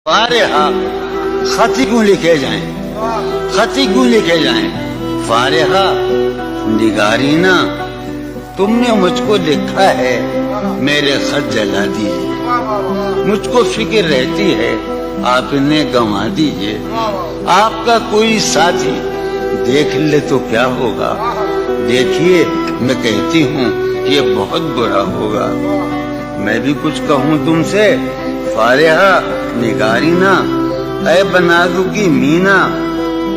فارحہ خطی کیوں لکھے جائیں، خطی کیوں لکھے جائیں؟ فارحہ نگارینا تم نے مجھ کو لکھا ہے، میرے خط جلا دیجیے، مجھ کو فکر رہتی ہے آپ انہیں گنوا دیجیے، آپ کا کوئی ساتھی دیکھ لے تو کیا ہوگا، دیکھیے میں کہتی ہوں یہ بہت برا ہوگا، میں بھی کچھ کہوں تم سے فارحہ نگارینا، اے بنادو کی مینا،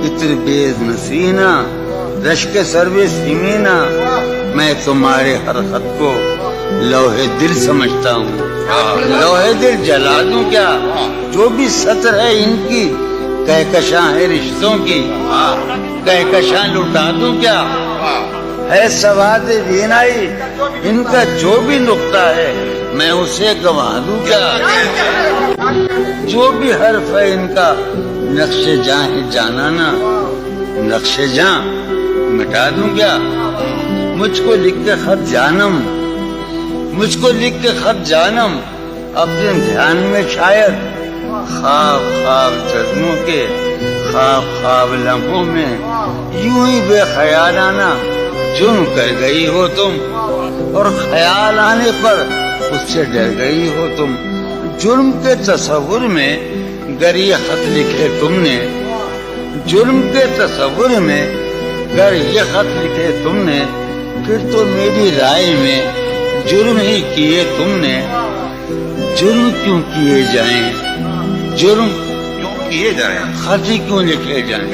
اتر بیز نسینا، رشک سروے سیمینا، میں تمہارے ہر خط کو لوہے دل سمجھتا ہوں، لوہے دل جلا دوں کیا؟ جو بھی سطر ہے ان کی کہکشاں ہے رشتوں کی، کہکشاں لٹا دوں کیا؟ ہے سواد بینائی ان کا جو بھی نقطہ ہے میں اسے گنوا دوں کیا؟ جو بھی حرف ہے ان کا نقش جاں ہے جانانا، نقش جاں مٹا دوں کیا؟ مجھ کو لکھ کے خط جانم، مجھ کو لکھ کے خط جانم، اپنے دھیان میں شاید خواب خواب جذبوں کے، خواب خواب لمحوں میں یوں ہی بے خیالانہ جرم کر گئی ہو تم، اور خیال آنے پر اس سے ڈر گئی ہو تم، جرم کے تصور میں گر یہ خط لکھے تم نے، جرم کے تصور میں گر یہ خط لکھے تم نے، پھر تو میری رائے میں جرم ہی کیے تم نے، جرم کیوں کیے جائیں، جرم کیوں کیے جائیں، خط ہی کیوں لکھے جائیں؟